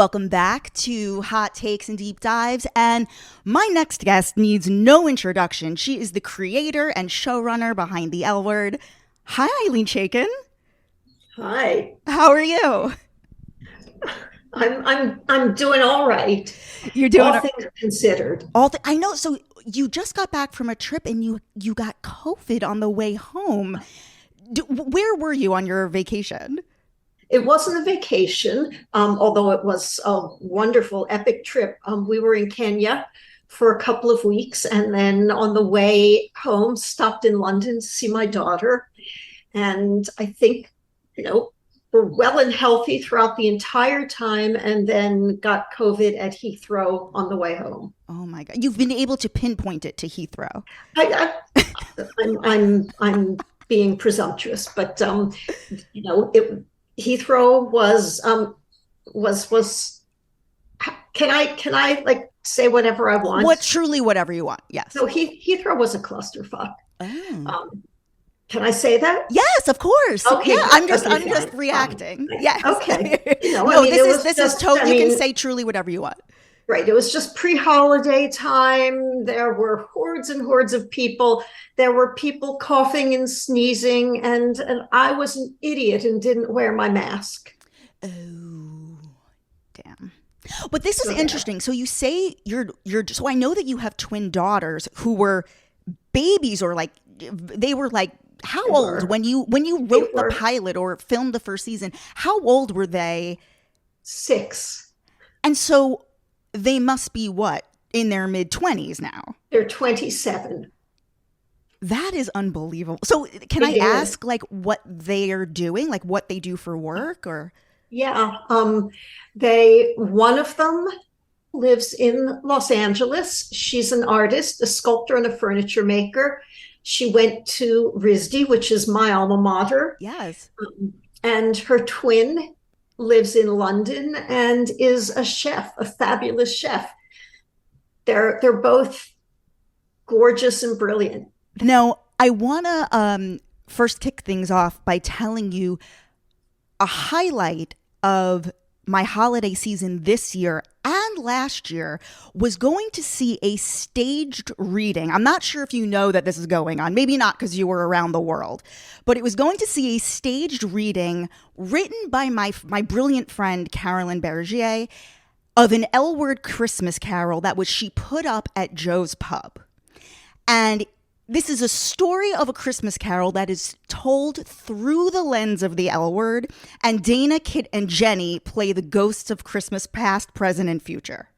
Welcome back to Hot Takes and Deep Dives. And my next guest needs no introduction. She is the creator and showrunner behind The L Word. Hi, Ilene Chaiken. Hi. How are you? I'm doing all right. You're doing all things considered. I know. So you just got back from a trip and you got COVID on the way home. Where were you on your vacation? It wasn't a vacation, although it was a wonderful, epic trip. We were in Kenya for a couple of weeks, and then on the way home, stopped in London to see my daughter. And I think, we're well and healthy throughout the entire time, and then got COVID at Heathrow on the way home. Oh my God! You've been able to pinpoint it to Heathrow. I'm being presumptuous, but Heathrow was can I like say whatever I want? Whatever you want. Yes. So Heathrow was a clusterfuck. Oh. Can I say that? Yes, of course. Okay. Yeah, I'm just reacting. Yes. Okay. This is totally. You can say truly whatever you want. Right. It was just pre-holiday time. There were hordes and hordes of people. There were people coughing and sneezing, and I was an idiot and didn't wear my mask. Oh, damn. But this is interesting. So you say so I know that you have twin daughters who were babies, or like they were like how old when you wrote the pilot or filmed the first season? How old were they? 6. And so they must be what, in their mid-20s now? They're 27. That is unbelievable. So can I ask like what they are doing, like what they do for work? Or yeah, one of them lives in Los Angeles. She's an artist, a sculptor and a furniture maker. She went to RISD, which is my alma mater. Yes. And her twin lives in London and is a chef, a fabulous chef. They're both gorgeous and brilliant. Now, I want to first kick things off by telling you a highlight of my holiday season this year and last year was going to see a staged reading. I'm not sure if you know that this is going on. Maybe not because you were around the world. But it was going to see a staged reading written by my brilliant friend, Carolyn Bergier, of an L Word Christmas carol that she put up at Joe's Pub. And this is a story of a Christmas carol that is told through the lens of the L Word, and Dana, Kit, and Jenny play the ghosts of Christmas past, present, and future.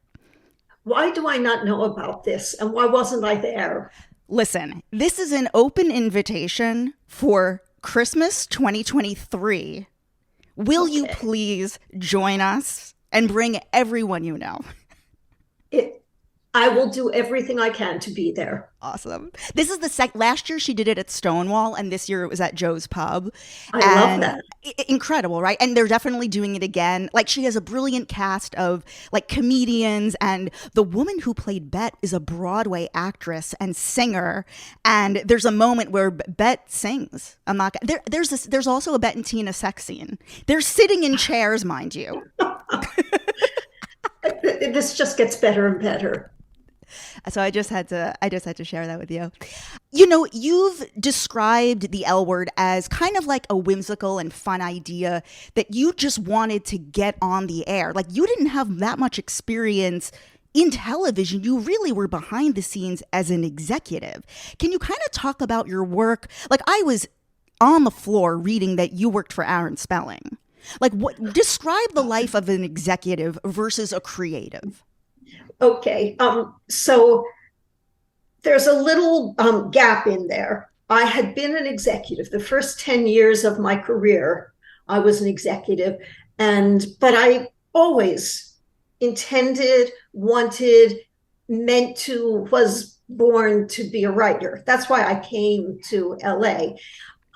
Why do I not know about this, and why wasn't I there? Listen, this is an open invitation for Christmas 2023. Will you please join us and bring everyone you know? I will do everything I can to be there. Awesome. This is last year she did it at Stonewall, and this year it was at Joe's Pub. I love that. Incredible, right? And they're definitely doing it again. Like, she has a brilliant cast of like comedians, and the woman who played Bette is a Broadway actress and singer. And there's a moment where Bette sings. There's also a Bette Tina sex scene. They're sitting in chairs, mind you. This just gets better and better. So I just had to share that with you. You know, you've described the L Word as kind of like a whimsical and fun idea that you just wanted to get on the air. Like, you didn't have that much experience in television. You really were behind the scenes as an executive. Can you kind of talk about your work? Like, I was on the floor reading that you worked for Aaron Spelling. Like, describe the life of an executive versus a creative. Okay, so there's a little gap in there. I had been an executive. The first 10 years of my career, I was an executive, but I always intended, wanted, was born to be a writer. That's why I came to LA.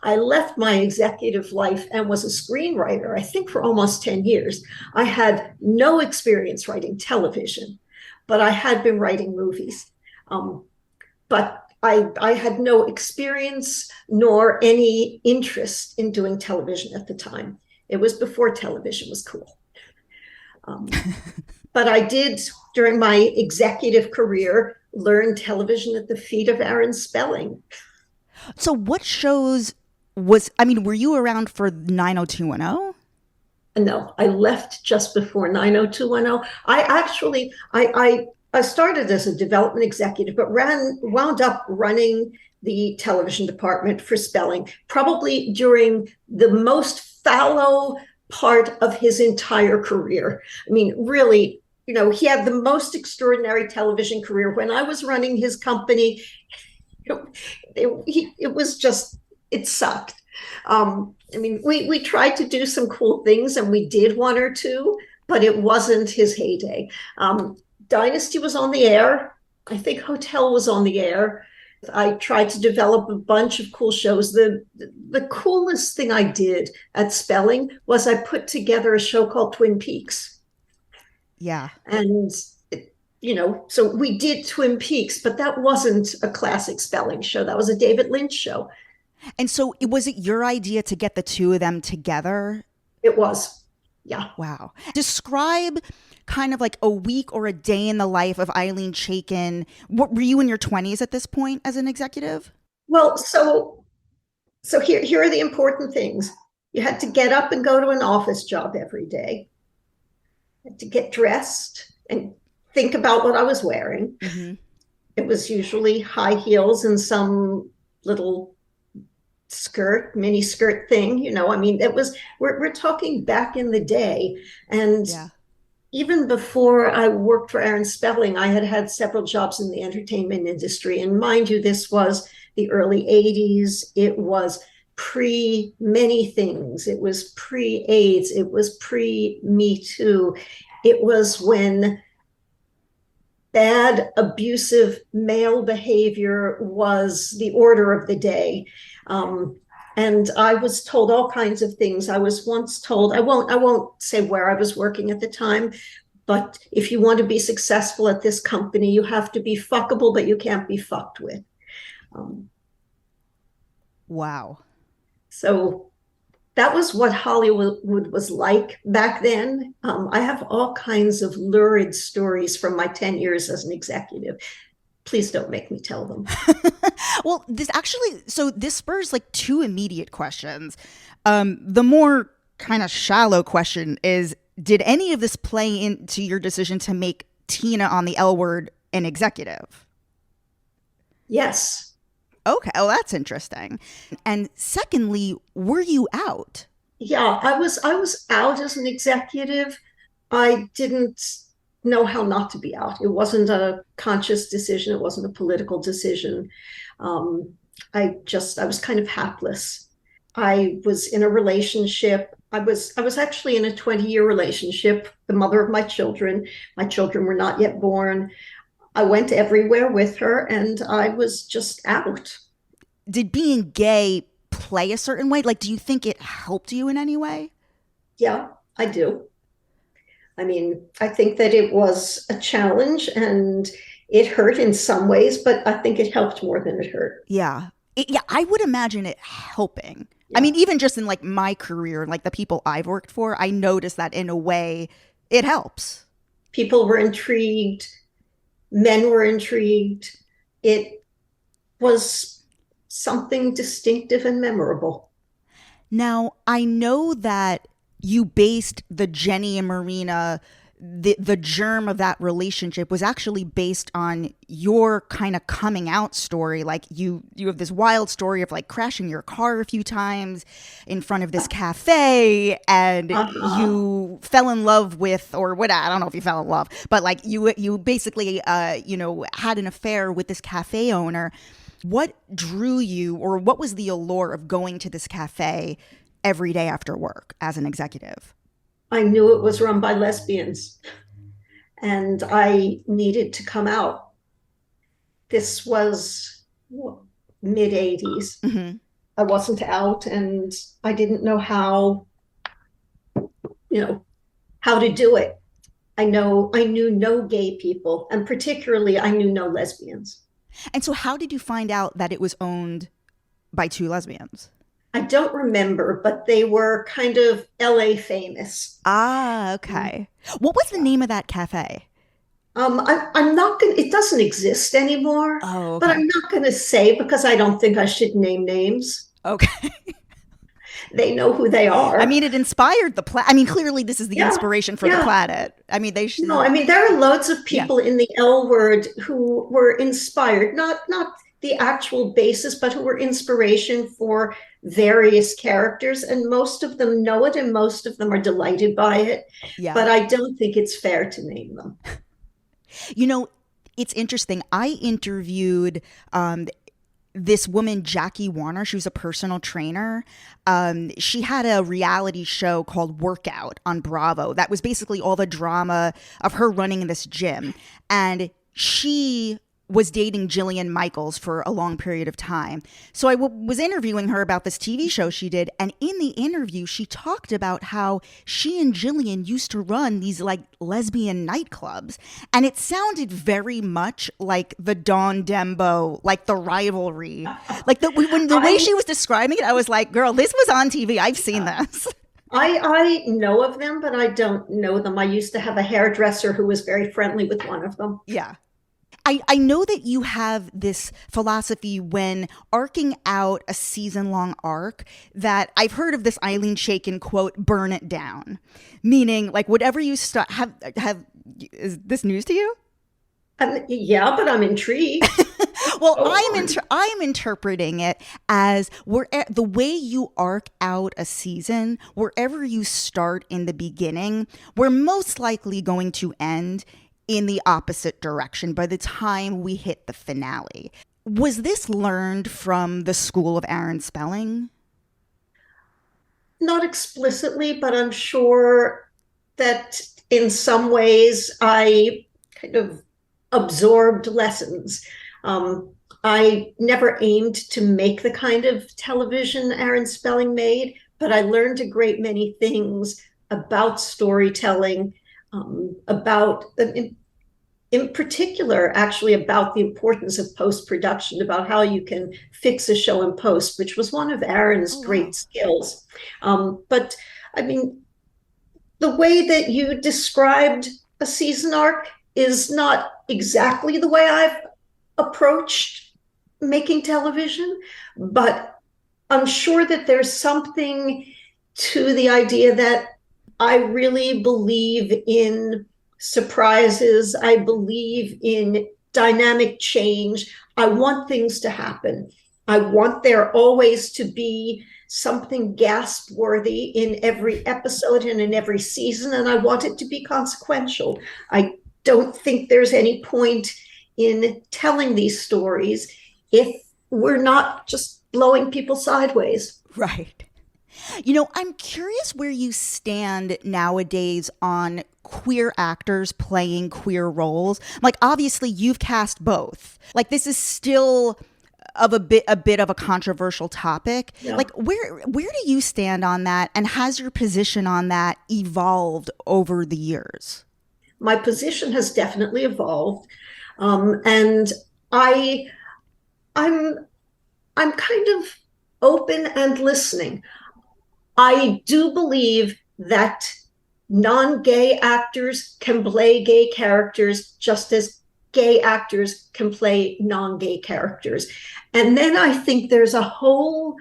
I left my executive life and was a screenwriter, I think, for almost 10 years. I had no experience writing television, but I had been writing movies. But I had no experience nor any interest in doing television at the time. It was before television was cool. But I did, during my executive career, learn television at the feet of Aaron Spelling. So what shows were you around for 90210? No, I left just before 90210. I started as a development executive, but wound up running the television department for Spelling, probably during the most fallow part of his entire career. I mean, really, he had the most extraordinary television career. When I was running his company, it was just, it sucked. I mean, we tried to do some cool things, and we did one or two, but it wasn't his heyday. Dynasty was on the air. I think Hotel was on the air. I tried to develop a bunch of cool shows. The coolest thing I did at Spelling was I put together a show called Twin Peaks. Yeah. And so we did Twin Peaks, but that wasn't a classic Spelling show. That was a David Lynch show. And so was it your idea to get the two of them together? It was. Yeah. Wow. Describe kind of like a week or a day in the life of Ilene Chaiken. What were you in your 20s at this point as an executive? Well, so here are the important things. You had to get up and go to an office job every day. You had to get dressed and think about what I was wearing. Mm-hmm. It was usually high heels and some little mini skirt thing. I mean, we're talking back in the day. And even before I worked for Aaron Spelling, I had several jobs in the entertainment industry. And mind you, this was the early 80s. It was pre many things. It was pre-AIDS. It was pre-Me Too. It was when bad, abusive male behavior was the order of the day. And I was told all kinds of things. I was once told, I won't say where I was working at the time, but if you want to be successful at this company, you have to be fuckable, but you can't be fucked with. Wow. So that was what Hollywood was like back then. I have all kinds of lurid stories from my 10 years as an executive. Please don't make me tell them. Well, this spurs like two immediate questions. The more kind of shallow question is, did any of this play into your decision to make Tina on the L Word an executive? Yes. Okay, well, that's interesting. And secondly, were you out? Yeah, I was out as an executive. I didn't know how not to be out. It wasn't a conscious decision. It wasn't a political decision. I was kind of hapless. I was in a relationship. I was actually in a 20-year relationship, the mother of my children. My children were not yet born. I went everywhere with her, and I was just out. Did being gay play a certain way? Like, do you think it helped you in any way? Yeah, I do. I mean, I think that it was a challenge, and it hurt in some ways, but I think it helped more than it hurt. Yeah. I would imagine it helping. Yeah. I mean, even just in like my career, like the people I've worked for, I noticed that in a way it helps. People were intrigued. Men were intrigued. It was something distinctive and memorable. Now, I know that you based the Jenny and Marina, the germ of that relationship was actually based on your kind of coming out story. Like you have this wild story of like crashing your car a few times in front of this cafe, and you fell in love with, or what, I don't know if you fell in love, but like you basically had an affair with this cafe owner. What drew you, or what was the allure of going to this cafe every day after work as an executive? I knew it was run by lesbians, and I needed to come out. This was mid 80s. Mm-hmm. I wasn't out, and I didn't know how to do it. I knew no gay people, and particularly I knew no lesbians. And so how did you find out that it was owned by two lesbians? I don't remember, but they were kind of LA famous. Ah, okay. What was the name of that cafe? I'm not going to, it doesn't exist anymore, Oh, but okay. I'm not going to say because I don't think I should name names. Okay. They know who they I are. mean, it inspired the planet. I mean, clearly this is the Yeah, inspiration for the yeah. planet. I mean, they No, should, I mean there are loads of yeah. people in the L word who were inspired, not the actual basis, but who were inspiration for various characters, and most of them know it, and most of them are delighted by it. Yeah. But I don't think it's fair to name them. You know, it's interesting. I interviewed this woman, Jackie Warner. She was a personal trainer. She had a reality show called Workout on Bravo. That was basically all the drama of her running in this gym. And she was dating Jillian Michaels for a long period of time. So I was interviewing her about this TV show she did. And in the interview, she talked about how she and Jillian used to run these like lesbian nightclubs. And it sounded very much like the Dawn Dembo, like the rivalry. Like the way I she was describing it, I was like, girl, this was on TV. I've seen this. I know of them, but I don't know them. I used to have a hairdresser who was very friendly with one of them. Yeah. I know that you have this philosophy when arcing out a season long arc that I've heard of this Ilene Chaiken quote, burn it down. Meaning like whatever you start have is this news to you? Yeah, but I'm intrigued. Well, Go on. I'm interpreting it as the way you arc out a season, wherever you start in the beginning, we're most likely going to end in the opposite direction by the time we hit the finale. Was this learned from the school of Aaron Spelling? Not explicitly, but I'm sure that in some ways I kind of absorbed lessons. Um, I never aimed to make the kind of television Aaron Spelling made, but I learned a great many things about storytelling, about in particular, actually, about the importance of post production, about how you can fix a show in post, which was one of Aaron's Oh, great wow. skills. But I mean, the way that you described a season arc is not exactly the way I've approached making television, but I'm sure that there's something to the idea that I really believe in surprises. I believe in dynamic change. I want things to happen. I want there always to be something gasp worthy in every episode and in every season, and I want it to be consequential. I don't think there's any point in telling these stories if we're not just blowing people sideways. Right. You know, I'm curious where you stand nowadays on queer actors playing queer roles. Like obviously you've cast both. Like this is still of a bit of a controversial topic. Yeah. Like where do you stand on that and has your position on that evolved over the years? My position has definitely evolved, and I I'm I'm kind of open and listening. I do believe that non-gay actors can play gay characters just as gay actors can play non-gay characters. And then I think there's a whole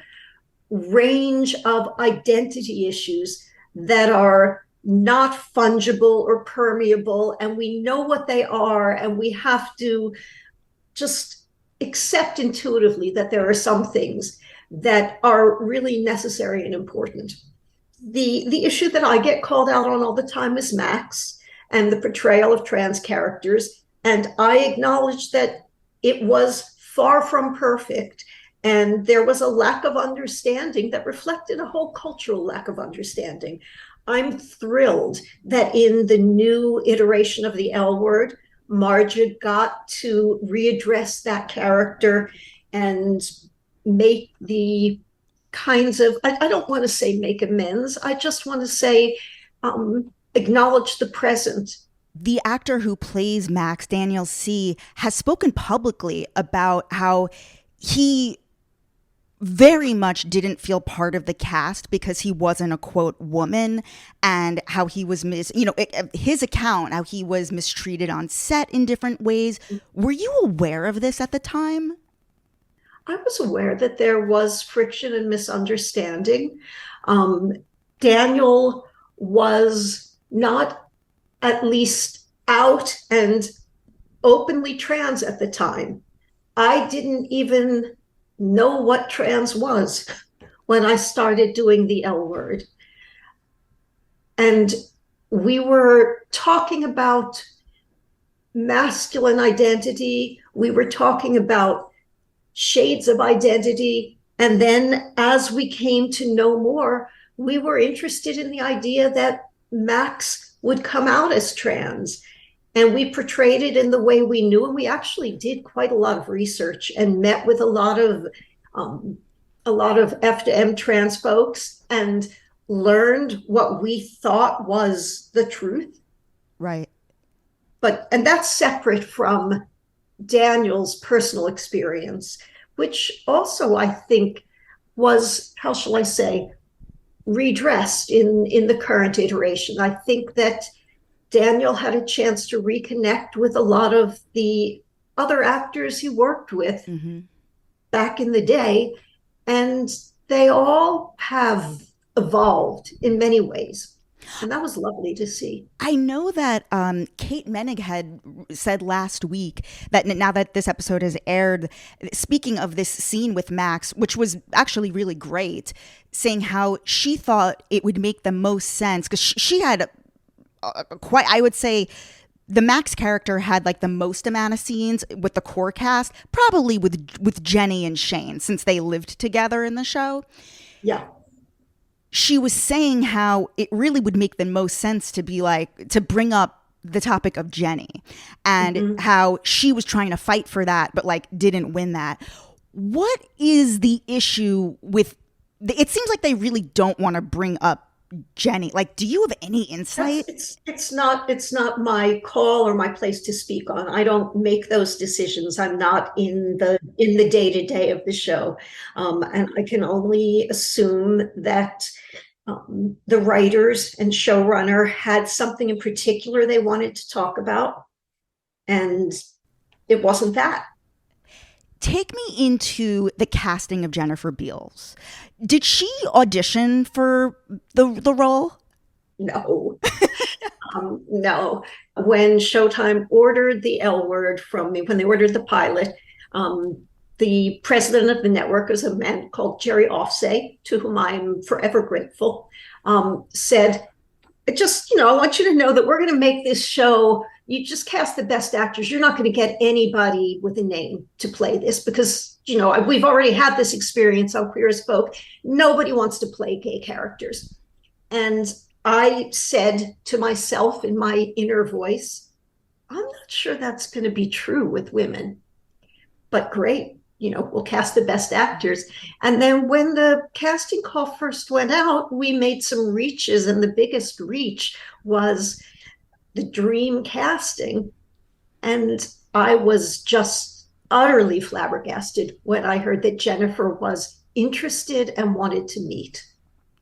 range of identity issues that are not fungible or permeable, and we know what they are, and we have to just accept intuitively that there are some things that are really necessary and important. The issue that I get called out on all the time is Max and the portrayal of trans characters, and I acknowledge that it was far from perfect, and there was a lack of understanding that reflected a whole cultural lack of understanding. I'm thrilled that in the new iteration of the L word, Marja got to readdress that character and make the kinds of, I don't want to say make amends, I just want to say acknowledge the present. The actor who plays Max, Daniel C, has spoken publicly about how he very much didn't feel part of the cast because he wasn't a quote woman, and how he was his account, how he was mistreated on set in different ways. Were you aware of this at the time? I was aware that there was friction and misunderstanding. Daniel was not at least out and openly trans at the time. I didn't even know what trans was when I started doing the L Word. And we were talking about masculine identity. We were talking about shades of identity. And then as we came to know more, we were interested in the idea that Max would come out as trans. And we portrayed it in the way we knew. And we actually did quite a lot of research and met with a lot of F to M trans folks and learned what we thought was the truth. Right. And that's separate from Daniel's personal experience, which also I think was, how shall I say, redressed in the current iteration. I think that Daniel had a chance to reconnect with a lot of the other actors he worked with back in the day, and they all have evolved in many ways. And that was lovely to see. I know that Kate Moenning had said last week that now that this episode has aired, speaking of this scene with Max, which was actually really great, saying how she thought it would make the most sense because she had quite, I would say, the Max character had like the most amount of scenes with the core cast, probably with Jenny and Shane, since they lived together in the show. Yeah. She was saying how it really would make the most sense to be like, to bring up the topic of Jenny and how she was trying to fight for that, but like didn't win that. What is the issue with, it seems like they really don't want to bring up Jenny. Like, do you have any insight? It's not my call or my place to speak on. I don't make those decisions. I'm not in the day-to-day of the show. And I can only assume that the writers and showrunner had something in particular they wanted to talk about, and it wasn't that. Take me into the casting of Jennifer Beals. Did she audition for the role? No. No. When Showtime ordered the L Word from me, when they ordered the pilot, the president of the network is a man called Jerry Offsay, to whom I'm forever grateful, said, I want you to know that we're going to make this show. You just cast the best actors. You're not going to get anybody with a name to play this because, we've already had this experience on Queer as Folk. Nobody wants to play gay characters. And I said to myself in my inner voice, I'm not sure that's going to be true with women, but great. We'll cast the best actors. And then when the casting call first went out, we made some reaches, and the biggest reach was the dream casting. And I was just utterly flabbergasted when I heard that Jennifer was interested and wanted to meet.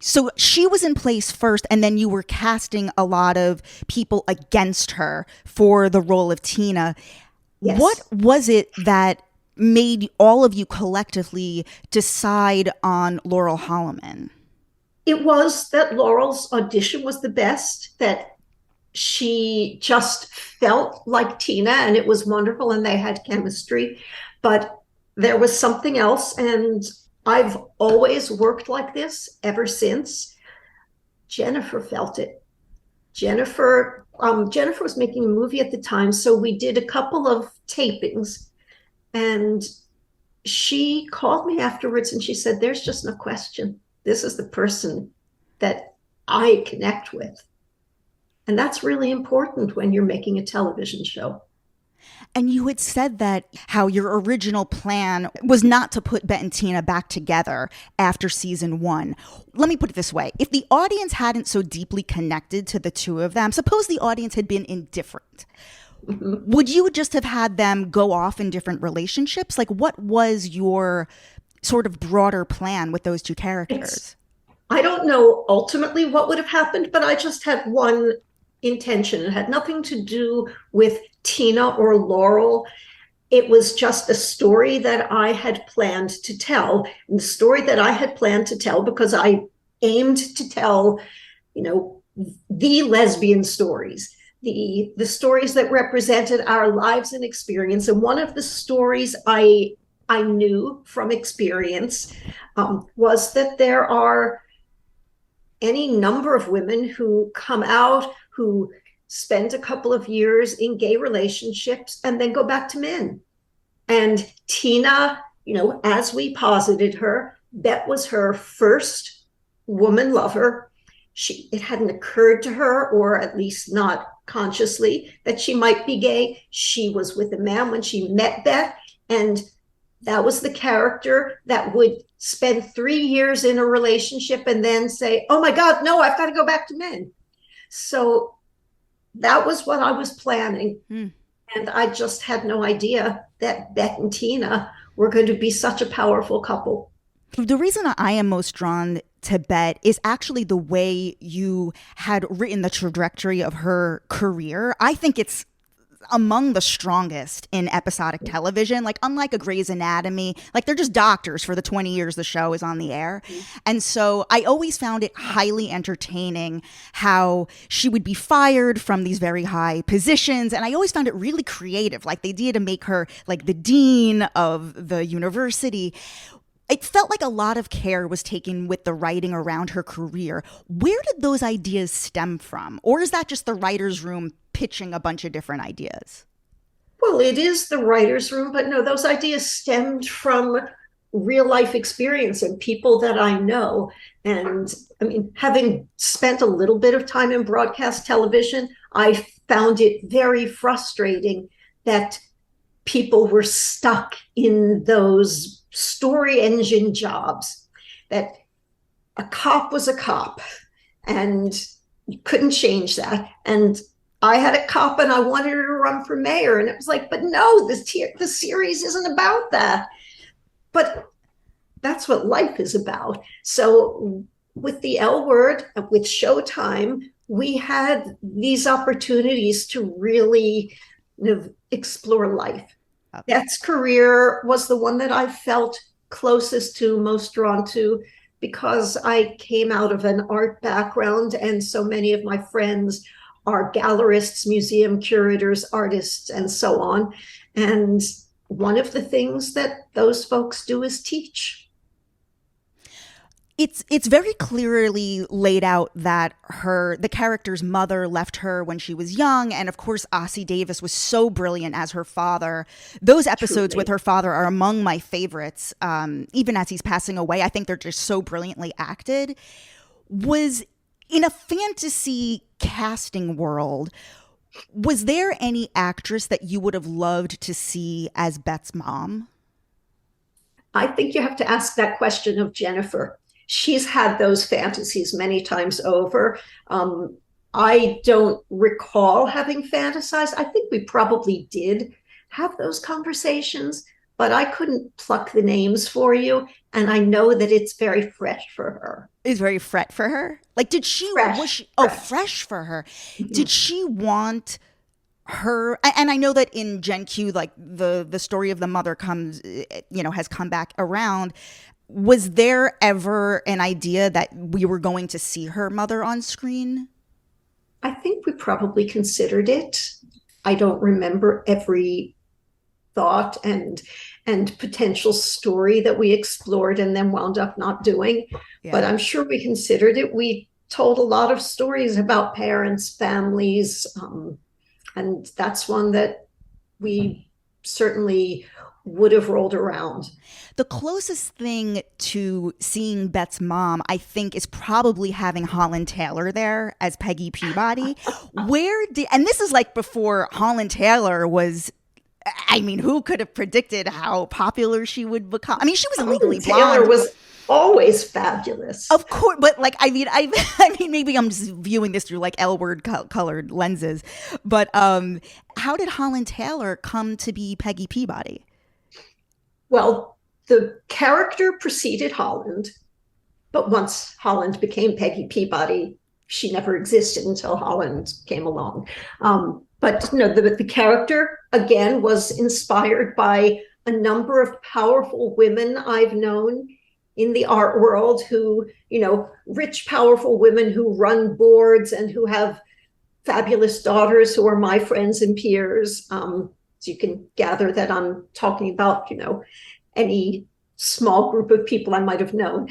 So she was in place first, and then you were casting a lot of people against her for the role of Tina. Yes. What was it that made all of you collectively decide on Laurel Holloman? It was that Laurel's audition was the best, that she just felt like Tina, and it was wonderful, and they had chemistry. But there was something else, and I've always worked like this ever since. Jennifer felt it. Jennifer was making a movie at the time, so we did a couple of tapings, and she called me afterwards and she said, there's just no question. This is the person that I connect with. And that's really important when you're making a television show. And you had said that how your original plan was not to put Bette and Tina back together after season 1. Let me put it this way. If the audience hadn't so deeply connected to the two of them, suppose the audience had been indifferent, would you just have had them go off in different relationships? Like, what was your sort of broader plan with those two It's, characters? I don't know ultimately what would have happened, but I just had one intention. It had nothing to do with Tina or Laurel. It was just a story that I had planned to tell. And the story that I had planned to tell, because I aimed to tell, the lesbian stories, the stories that represented our lives and experience. And one of the stories I knew from experience was that there are any number of women who come out, who spend a couple of years in gay relationships and then go back to men. And Tina, as we posited her, Bette was her first woman lover. It hadn't occurred to her, or at least not consciously, that she might be gay. She was with a man when she met Bette, and that was the character that would spend 3 years in a relationship and then say, oh my God, no, I've got to go back to men. So that was what I was planning. And I just had no idea that Bette and Tina were going to be such a powerful couple. The reason I am most drawn to Bette is actually the way you had written the trajectory of her career. I think it's among the strongest in episodic television. Like, unlike a Grey's Anatomy, like, they're just doctors for the 20 years the show is on the air. And so I always found it highly entertaining how she would be fired from these very high positions. And I always found it really creative, like the idea to make her like the dean of the university. It felt like a lot of care was taken with the writing around her career. Where did those ideas stem from? Or is that just the writer's room pitching a bunch of different ideas? Well, it is the writer's room, but no, those ideas stemmed from real life experience and people that I know. And I mean, having spent a little bit of time in broadcast television, I found it very frustrating that people were stuck in those story engine jobs, that a cop was a cop and you couldn't change that. And I had a cop and I wanted her to run for mayor. And it was like, but no, the series isn't about that. But that's what life is about. So with the L Word, with Showtime, we had these opportunities to really explore life. Bette's career was the one that I felt closest to, most drawn to, because I came out of an art background, and so many of my friends are gallerists, museum curators, artists, and so on. And one of the things that those folks do is teach. It's very clearly laid out that the character's mother left her when she was young, and of course Ossie Davis was so brilliant as her father. Those episodes with her father are among my favorites, even as he's passing away. I think they're just so brilliantly acted. Was in a fantasy casting world, was there any actress that you would have loved to see as Bette's mom? I think you have to ask that question of Jennifer. She's had those fantasies many times over. I don't recall having fantasized. I think we probably did have those conversations, but I couldn't pluck the names for you. And I know that it's very fresh for her. It's very fresh for her? Like, did she, fresh, was she, fresh. Oh, fresh for her. Mm-hmm. Did she want her, and I know that in Gen Q, like the story of the mother has come back around. Was there ever an idea that we were going to see her mother on screen? I think we probably considered it. I don't remember every thought and potential story that we explored and then wound up not doing. Yeah. But I'm sure we considered it. We told a lot of stories about parents, families, and that's one that we certainly would have rolled around. The closest thing to seeing Bette's mom, I think, is probably having Holland Taylor there as Peggy Peabody. And this is like before Holland Taylor was, I mean, who could have predicted how popular she would become? I mean, she was Legally Blonde. Taylor was always fabulous. Of course, but like, I mean, maybe I'm just viewing this through like L Word colored lenses. But how did Holland Taylor come to be Peggy Peabody? Well, the character preceded Holland, but once Holland became Peggy Peabody, she never existed until Holland came along. But no, the character, again, was inspired by a number of powerful women I've known in the art world who, rich, powerful women who run boards and who have fabulous daughters who are my friends and peers. So you can gather that I'm talking about, any small group of people I might have known.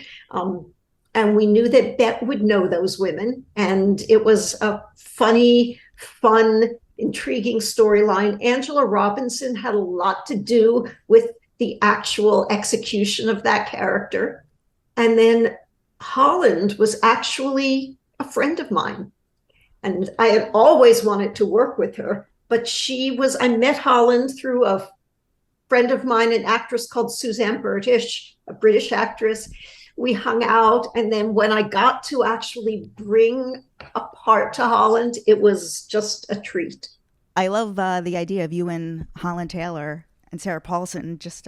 And we knew that Bette would know those women. And it was a funny, fun, intriguing storyline. Angela Robinson had a lot to do with the actual execution of that character. And then Holland was actually a friend of mine. And I had always wanted to work with her, but I met Holland through a friend of mine, an actress called Suzanne Burdish, a British actress. We hung out. And then when I got to actually bring a part to Holland, it was just a treat. I love the idea of you and Holland Taylor and Sarah Paulson just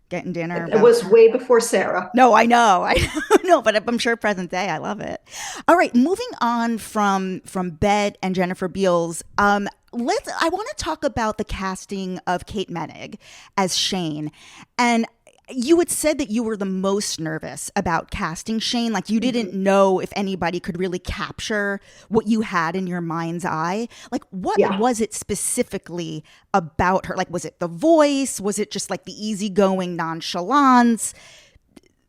getting dinner. It was way before Sarah. No, I know, know, but I'm sure present day, I love it. All right, moving on from Bette and Jennifer Beals. I want to talk about the casting of Kate Moenning as Shane, and you had said that you were the most nervous about casting Shane. Like you didn't know if anybody could really capture what you had in your mind's eye. Like what was it specifically about her? Like was it the voice? Was it just like the easygoing nonchalance?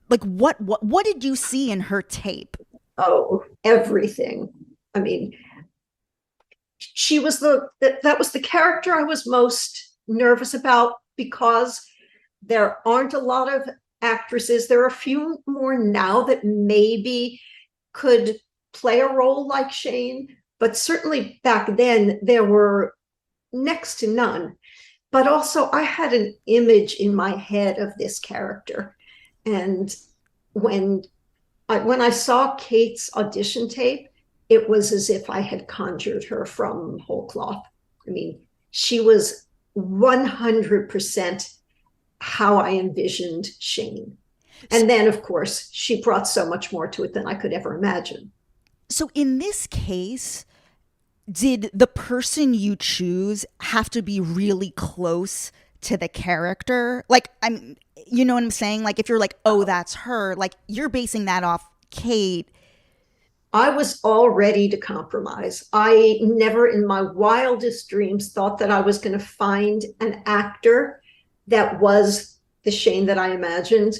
Like what did you see in her tape? Oh, everything. I mean, she was that was the character I was most nervous about because there aren't a lot of actresses. There are a few more now that maybe could play a role like Shane, but certainly back then there were next to none. But also I had an image in my head of this character. And when I saw Kate's audition tape, it was as if I had conjured her from whole cloth. I mean, she was 100% how I envisioned Shane. And then, of course, she brought so much more to it than I could ever imagine. So in this case, did the person you choose have to be really close to the character? Like, you know what I'm saying? Like, if you're like, oh, that's her, like, you're basing that off Kate. I was all ready to compromise. I never in my wildest dreams thought that I was going to find an actor that was the Shane that I imagined.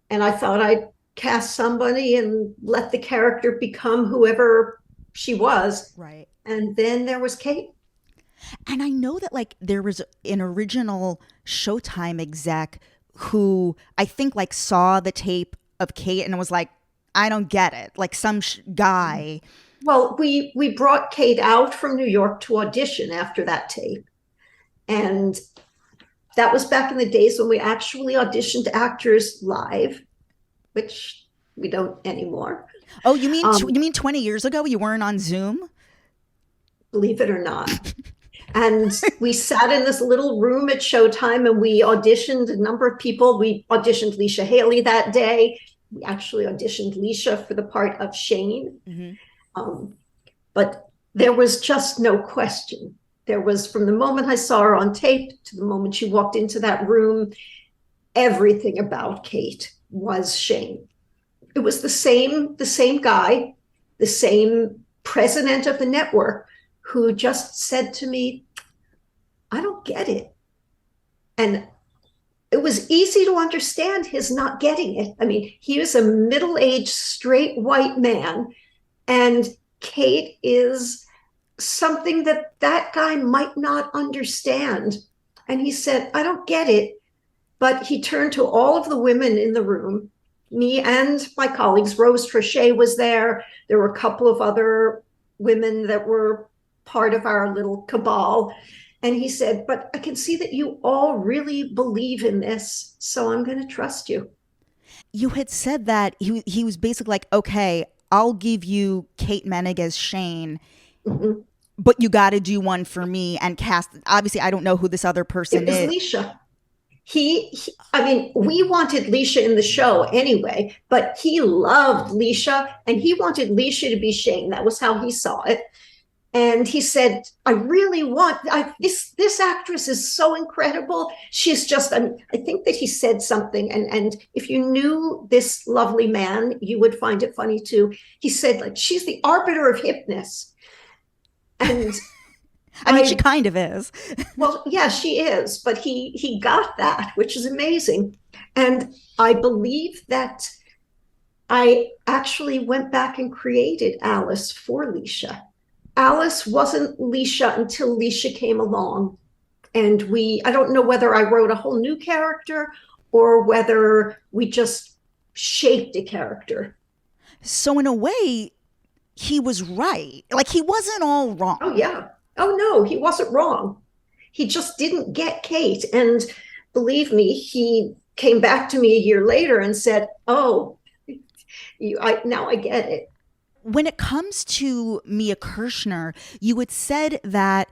And I thought I'd cast somebody and let the character become whoever she was. Right. And then there was Kate. And I know that like there was an original Showtime exec who I think like saw the tape of Kate and was like, I don't get it. Like some guy. Well, we brought Kate out from New York to audition after that tape. And that was back in the days when we actually auditioned actors live, which we don't anymore. Oh, you mean 20 years ago you weren't on Zoom? Believe it or not. And we sat in this little room at Showtime and we auditioned a number of people. We auditioned Leisha Hailey that day. We actually auditioned Leisha for the part of Shane. Mm-hmm. But there was just no question. There was, from the moment I saw her on tape to the moment she walked into that room, everything about Kate was Shane. It was the same guy, the same president of the network who just said to me, I don't get it. And it was easy to understand his not getting it. I mean, he was a middle-aged, straight white man, and Kate is something that guy might not understand. And he said, I don't get it. But he turned to all of the women in the room, me and my colleagues. Rose Trochet was there. There were a couple of other women that were part of our little cabal. And he said, but I can see that you all really believe in this, so I'm going to trust you. You had said that he was basically like, okay, I'll give you Kate Moenning as Shane, mm-hmm. but you got to do one for me and cast. Obviously, I don't know who this other person is. Leisha. I mean, we wanted Leisha in the show anyway, but he loved Leisha and he wanted Leisha to be Shane. That was how he saw it. And he said, I really want this actress is so incredible. She's just, I think that he said something. And if you knew this lovely man, you would find it funny too. He said, like, she's the arbiter of hipness. And I mean, she kind of is. Well, yeah, she is, but he got that, which is amazing. And I believe that I actually went back and created Alice for Leisha. Alice wasn't Leisha until Leisha came along. And I don't know whether I wrote a whole new character or whether we just shaped a character. So in a way, he was right. Like, he wasn't all wrong. Oh, yeah. Oh, no, he wasn't wrong. He just didn't get Kate. And believe me, he came back to me a year later and said, oh, now I get it. When it comes to Mia Kirshner, you had said that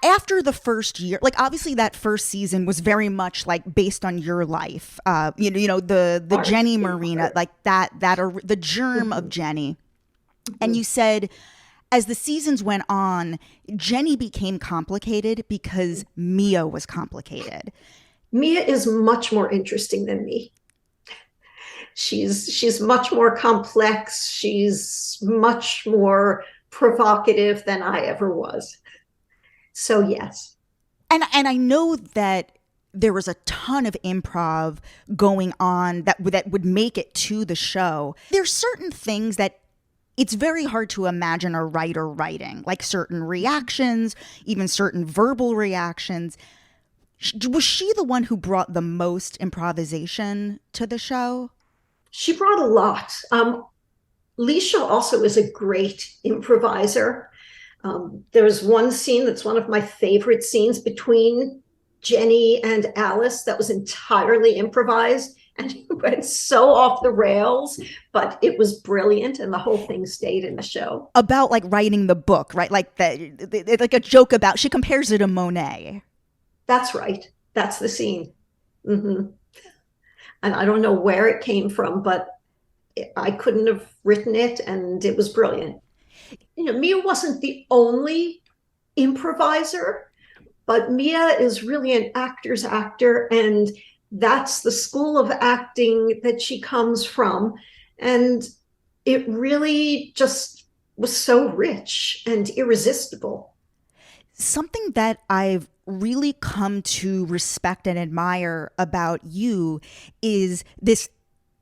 after the first year, like obviously that first season was very much like based on your life. The Jenny Marina, like the germ of Jenny. And you said, as the seasons went on, Jenny became complicated because Mia was complicated. Mia is much more interesting than me. She's much more complex. She's much more provocative than I ever was. So yes. And I know that there was a ton of improv going on that would make it to the show. There's certain things that it's very hard to imagine a writer writing, like certain reactions, even certain verbal reactions. Was she the one who brought the most improvisation to the show? She brought a lot. Leisha also is a great improviser. There's one scene that's one of my favorite scenes between Jenny and Alice that was entirely improvised. And it went so off the rails, but it was brilliant, and the whole thing stayed in the show. About like writing the book, right? Like like a joke about, she compares it to Monet. That's right. That's the scene. Mm-hmm. And I don't know where it came from, but I couldn't have written it, and it was brilliant. Mia wasn't the only improviser, but Mia is really an actor's actor, and that's the school of acting that she comes from. And it really just was so rich and irresistible. Something that I've really come to respect and admire about you is this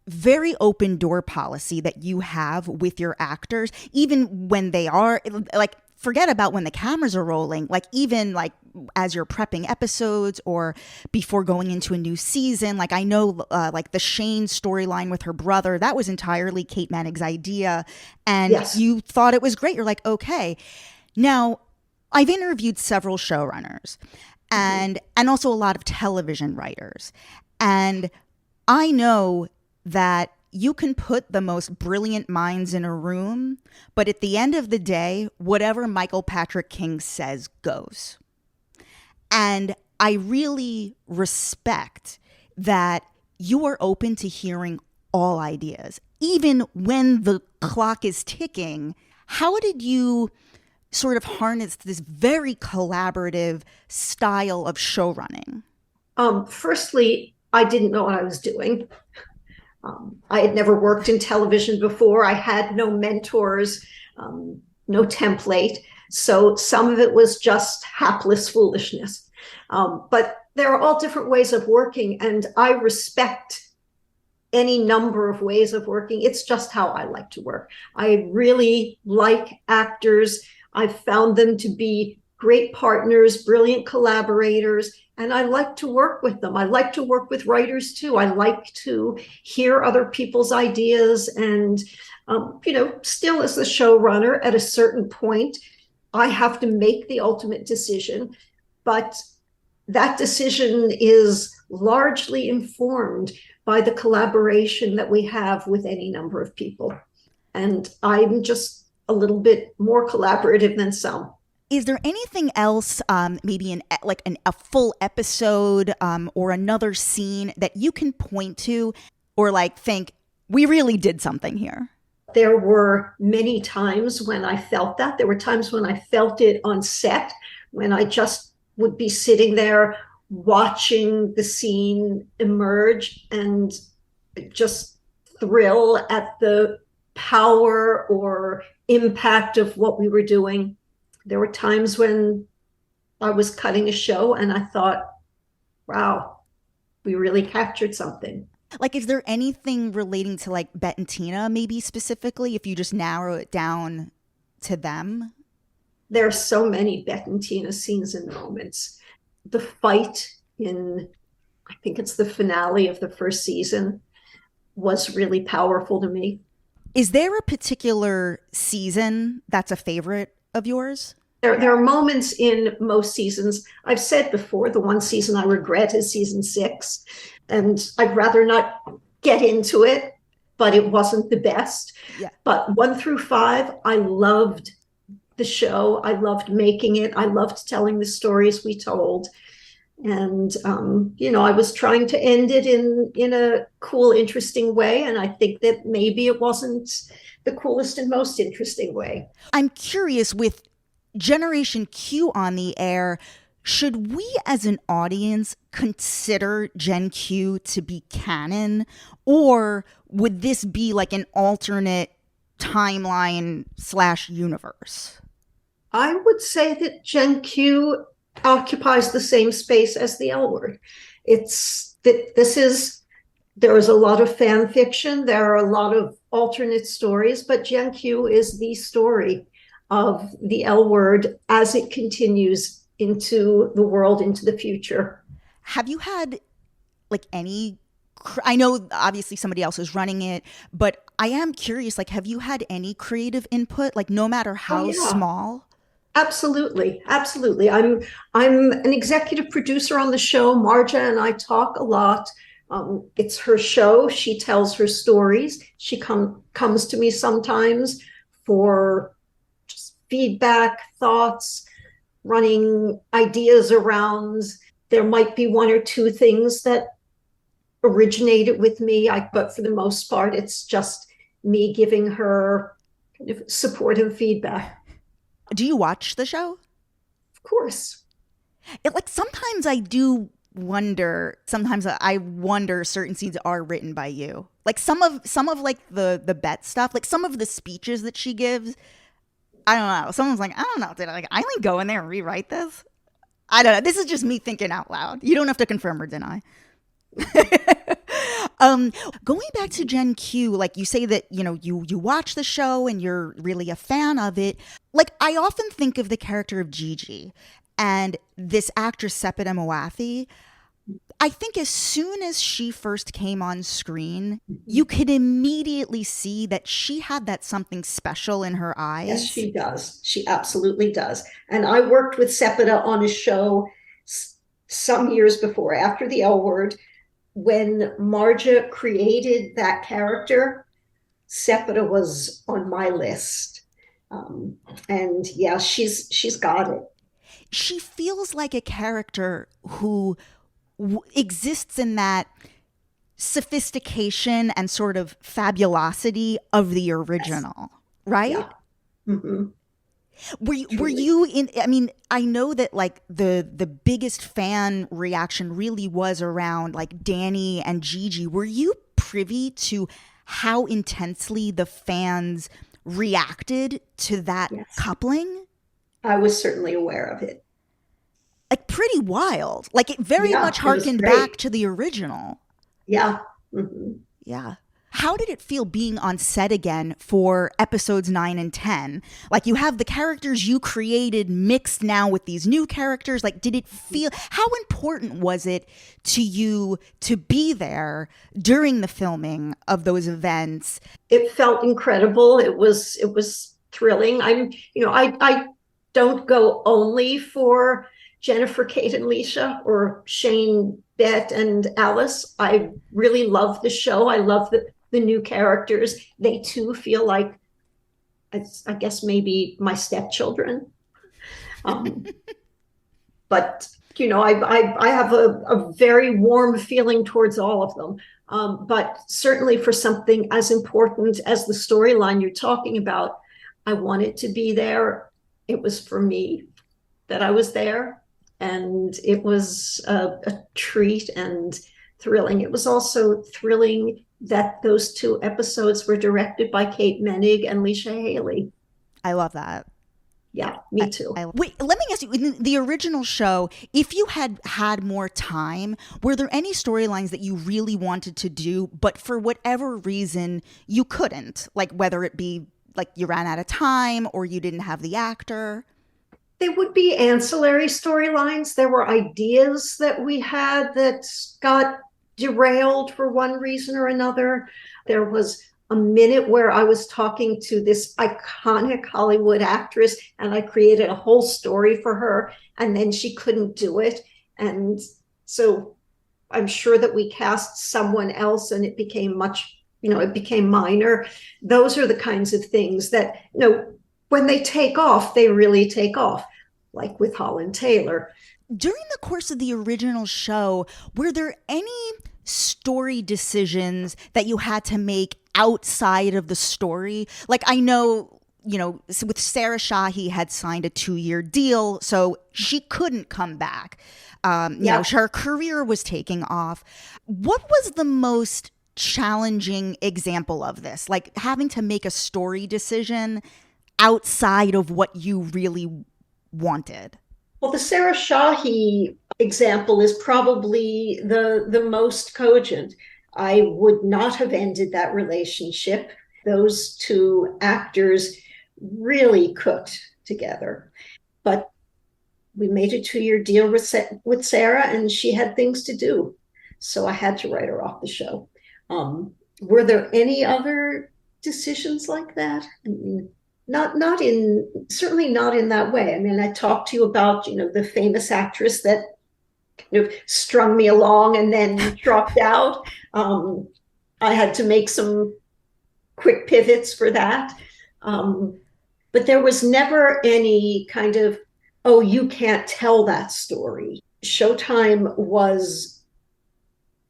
very open door policy that you have with your actors, even when they are like, forget about when the cameras are rolling, like even like as you're prepping episodes or before going into a new season. Like I know like the Shane storyline with her brother, that was entirely Kate Manning's idea. And yes, you thought it was great. You're like, okay. Now, I've interviewed several showrunners and also a lot of television writers. And I know that you can put the most brilliant minds in a room, but at the end of the day, whatever Michael Patrick King says goes. And I really respect that you are open to hearing all ideas, even when the clock is ticking. How did you sort of harness this very collaborative style of showrunning? Firstly, I didn't know what I was doing. I had never worked in television before. I had no mentors, no template. So some of it was just hapless foolishness. But there are all different ways of working, and I respect any number of ways of working. It's just how I like to work. I really like actors. I've found them to be great partners, brilliant collaborators, and I like to work with them. I like to work with writers too. I like to hear other people's ideas. And, still as the showrunner, at a certain point, I have to make the ultimate decision. But that decision is largely informed by the collaboration that we have with any number of people. And I'm just a little bit more collaborative than some. Is there anything else, maybe a full episode, or another scene that you can point to, or like think we really did something here? There were many times when I felt that. There were times when I felt it on set, when I just would be sitting there watching the scene emerge and just thrill at the power or impact of what we were doing. There were times when I was cutting a show and I thought, wow, we really captured something. Like, is there anything relating to like Bette Tina, maybe specifically, if you just narrow it down to them? There are so many Bette Tina scenes and moments. The fight in, I think it's the finale of the first season, was really powerful to me. Is there a particular season that's a favorite of yours? There are moments in most seasons. I've said before, the one season I regret is season 6, and I'd rather not get into it, but it wasn't the best. Yeah. But 1 through 5, I loved the show. I loved making it. I loved telling the stories we told. And, I was trying to end it in a cool, interesting way. And I think that maybe it wasn't the coolest and most interesting way. I'm curious, with Generation Q on the air, should we as an audience consider Gen Q to be canon? Or would this be like an alternate timeline / universe? I would say that Gen Q occupies the same space as the L Word. It's that there is a lot of fan fiction, there are a lot of alternate stories, but Gen Q is the story of the L Word as it continues into the world, into the future. Have you had like any, I know obviously somebody else is running it, but I am curious, like, have you had any creative input, like no matter how small? Absolutely. Absolutely. I'm an executive producer on the show. Marja and I talk a lot. It's her show. She tells her stories. She comes to me sometimes for just feedback, thoughts, running ideas around. There might be 1 or 2 things that originated with me, but for the most part, it's just me giving her kind of supportive feedback. Do you watch the show? Of course. Like sometimes I do wonder. Sometimes I wonder certain scenes are written by you. Like some of like the Bette stuff, like some of the speeches that she gives. I don't know. Someone's like, I don't know. Did I only go in there and rewrite this? I don't know. This is just me thinking out loud. You don't have to confirm or deny. Going back to Gen Q, like you say that, you watch the show and you're really a fan of it. Like I often think of the character of Gigi and this actress Sepideh Moafi. I think as soon as she first came on screen, you could immediately see that she had that something special in her eyes. Yes, she does. She absolutely does. And I worked with Sepideh on a show some years before, after the L Word. When Marja created that character, Sepideh was on my list. And yeah, she's got it. She feels like a character who exists in that sophistication and sort of fabulosity of the original, yes. Right? Yeah. Mm-hmm. Were you in? I mean, I know that like the biggest fan reaction really was around like Danny and Gigi. Were you privy to how intensely the fans reacted to that coupling? I was certainly aware of it. Like pretty wild. Like it very much harkened back to the original. Yeah. Mm-hmm. Yeah. How did it feel being on set again for episodes 9 and 10? Like you have the characters you created mixed now with these new characters. Like did it feel, how important was it to you to be there during the filming of those events? It felt incredible. It was thrilling. I don't go only for Jennifer, Kate, and Leisha, or Shane, Bette, and Alice. I really love the show. I love the new characters. They too feel like, I guess maybe my stepchildren. Um, but I have a very warm feeling towards all of them. But certainly for something as important as the storyline you're talking about, I wanted to be there. It was for me that I was there, and it was a treat and thrilling. It was also thrilling that those two episodes were directed by Kate Moenning and Leisha Hailey. I love that. Yeah, me too. Wait, let me ask you, in the original show, if you had had more time, were there any storylines that you really wanted to do, but for whatever reason, you couldn't? Like whether it be like you ran out of time or you didn't have the actor? There would be ancillary storylines. There were ideas that we had that got derailed for one reason or another. There was a minute where I was talking to this iconic Hollywood actress and I created a whole story for her, and then she couldn't do it. And so I'm sure that we cast someone else and it became it became minor. Those are the kinds of things that, when they take off, they really take off, like with Holland Taylor. During the course of the original show, were there any story decisions that you had to make outside of the story? Like I know, with Sarah Shahi had signed a 2-year deal, so she couldn't come back. Her career was taking off. What was the most challenging example of this? Like having to make a story decision outside of what you really wanted? Well, the Sarah Shahi example is probably the most cogent. I would not have ended that relationship. Those two actors really cooked together. But we made a 2-year deal with Sarah, and she had things to do. So I had to write her off the show. Were there any other decisions like that? I mean, certainly not in that way. I mean, I talked to you about, the famous actress that strung me along and then dropped out. I had to make some quick pivots for that. But there was never any kind of, oh, you can't tell that story. Showtime was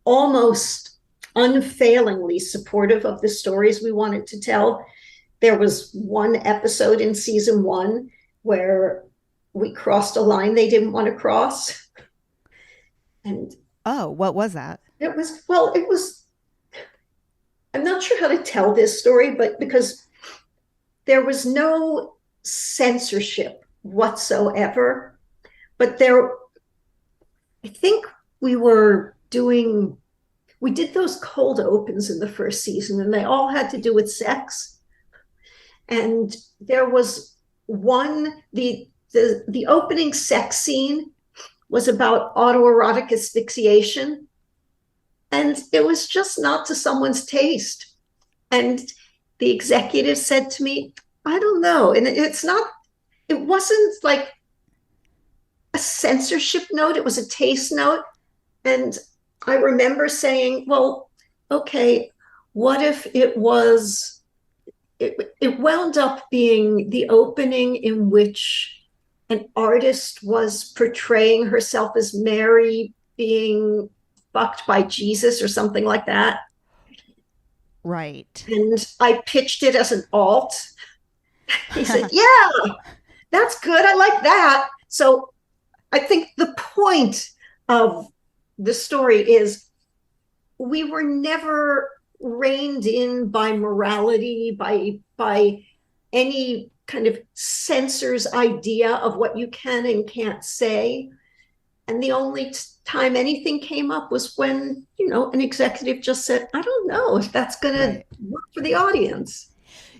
almost unfailingly supportive of the stories we wanted to tell. There was one episode in season 1 where we crossed a line they didn't want to cross. And oh, what was that? It was, I'm not sure how to tell this story, but because there was no censorship whatsoever, but I think we did those cold opens in the first season, and they all had to do with sex. And there was one, the opening sex scene was about autoerotic asphyxiation, and it was just not to someone's taste. And the executive said to me, I don't know. And it wasn't like a censorship note, it was a taste note. And I remember saying, well, okay, what if it wound up being the opening in which an artist was portraying herself as Mary being fucked by Jesus or something like that. Right. And I pitched it as an alt. He said, yeah, that's good. I like that. So I think the point of the story is we were never reined in by morality, by any kind of censor's idea of what you can and can't say. And the only time anything came up was when, an executive just said, I don't know if that's going to work for the audience.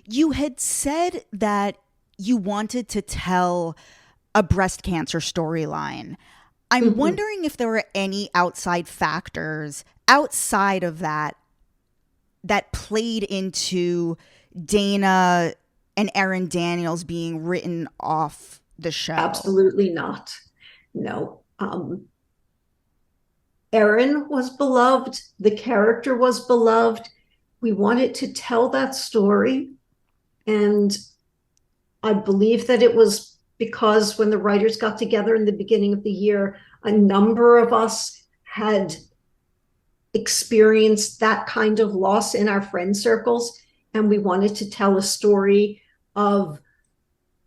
You had said that you wanted to tell a breast cancer storyline. I'm wondering if there were any outside factors outside of that played into Dana and Erin Daniels being written off the show. Absolutely not. No. Erin was beloved. The character was beloved. We wanted to tell that story. And I believe that it was because when the writers got together in the beginning of the year, a number of us had experienced that kind of loss in our friend circles. And we wanted to tell a story of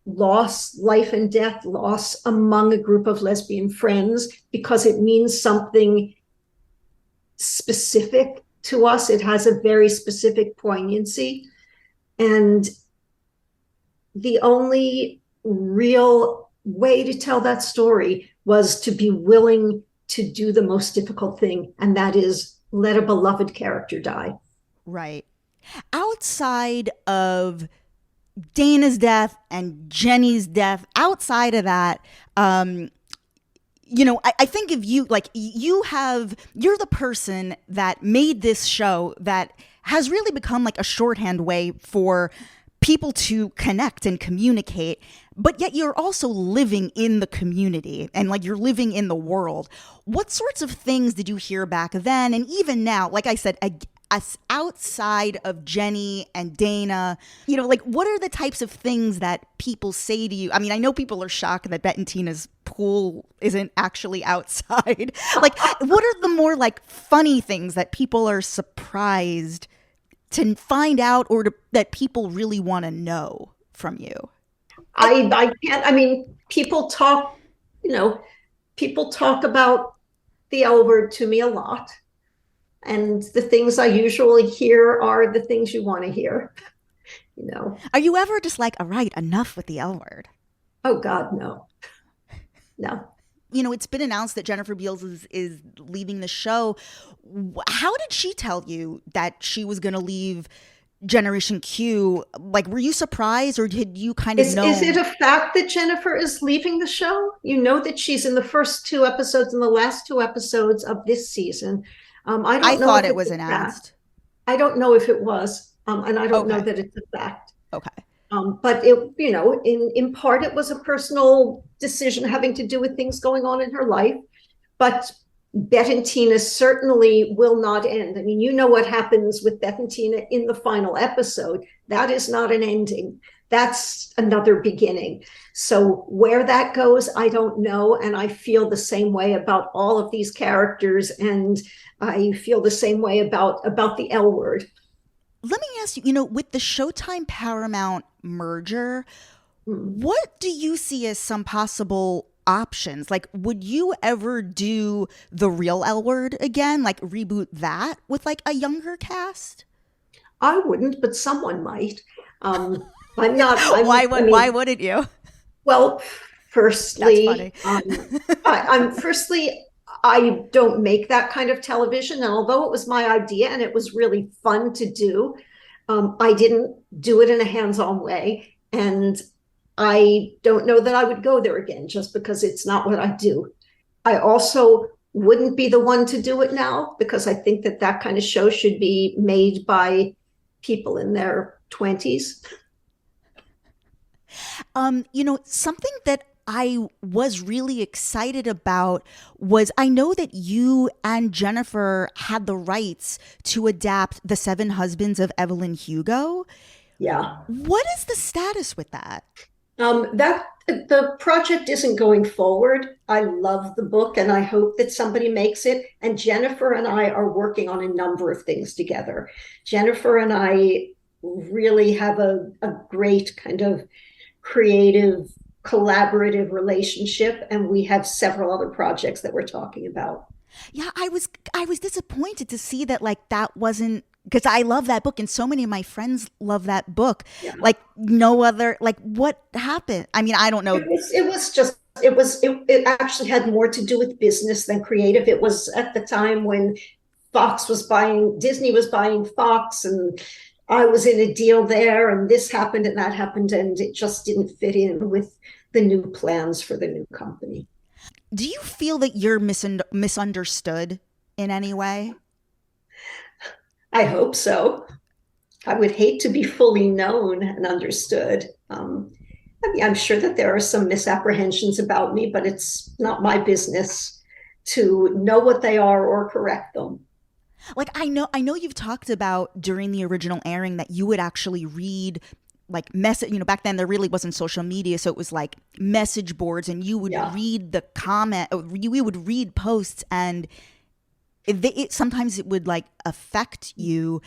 loss, life and death loss among a group of lesbian friends because it means something specific to us. It has a very specific poignancy. And the only real way to tell that story was to be willing to do the most difficult thing, and that is let a beloved character die. Right. Outside of Dana's death and Jenny's death, outside of that, I think of you, like you're the person that made this show that has really become like a shorthand way for people to connect and communicate, but yet you're also living in the community and like you're living in the world. What sorts of things did you hear back then? And even now, like I said, as outside of Jenny and Dana, like what are the types of things that people say to you? I mean, I know people are shocked that Bette Tina's pool isn't actually outside. Like, what are the more like funny things that people are surprised to find out or that people really want to know from you? I can't, I mean, people talk about the L word to me a lot. And the things I usually hear are the things you want to hear, Are you ever just like, all right, enough with the L word? Oh, God, no. No. It's been announced that Jennifer Beals is leaving the show. How did she tell you that she was going to leave Generation Q? Like, were you surprised or did you kind of know? Is it a fact that Jennifer is leaving the show? You know that she's in the first 2 episodes and the last 2 episods of this season. I thought it was announced. I don't know if it was, and I don't know that it's a fact. Okay. But it, in part, it was a personal decision having to do with things going on in her life. But Bette and Tina certainly will not end. I mean, you know what happens with Bette and Tina in the final episode. That is not an ending. That's another beginning. So where that goes, I don't know. And I feel the same way about all of these characters. And I feel the same way about the L word. Let me ask you, with the Showtime Paramount merger, what do you see as some possible options? Like, would you ever do the real L word again? Like, reboot that with like a younger cast? I wouldn't, but someone might. I'm not. Why wouldn't you? Well, firstly, I don't make that kind of television. And although it was my idea and it was really fun to do, I didn't do it in a hands-on way. And I don't know that I would go there again just because it's not what I do. I also wouldn't be the one to do it now because I think that kind of show should be made by people in their 20s. Something that I was really excited about was I know that you and Jennifer had the rights to adapt The 7 Husbands of Evelyn Hugo. Yeah. What is the status with that? The project isn't going forward. I love the book and I hope that somebody makes it. And Jennifer and I are working on a number of things together. Jennifer and I really have a great kind of creative, collaborative relationship, and we have several other projects that we're talking about. Yeah, I was disappointed to see that like that wasn't, because I love that book and so many of my friends love that book. Yeah. Like no other, like what happened? I mean, I don't know. It actually had more to do with business than creative. It was at the time when Disney was buying Fox, and I was in a deal there, and this happened and that happened, and it just didn't fit in with the new plans for the new company. Do you feel that you're misunderstood in any way? I hope so. I would hate to be fully known and understood. I'm sure that there are some misapprehensions about me, but it's not my business to know what they are or correct them. Like I know you've talked about during the original airing that you would actually read like message, back then there really wasn't social media. So it was like message boards, and you would Yeah. read the comment, we would read posts, and sometimes it would like affect you.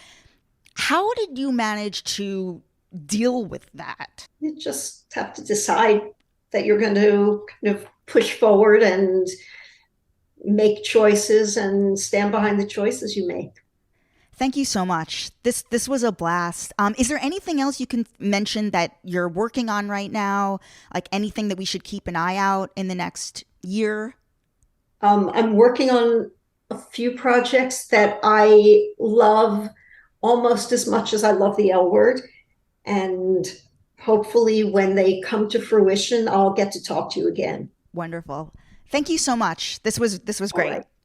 How did you manage to deal with that? You just have to decide that you're going to kind of push forward and make choices and stand behind the choices you make. Thank you so much. This was a blast. Is there anything else you can mention that you're working on right now? Like anything that we should keep an eye out in the next year? I'm working on a few projects that I love almost as much as I love the L word. And hopefully, when they come to fruition, I'll get to talk to you again. Wonderful. Thank you so much. This was All great. right.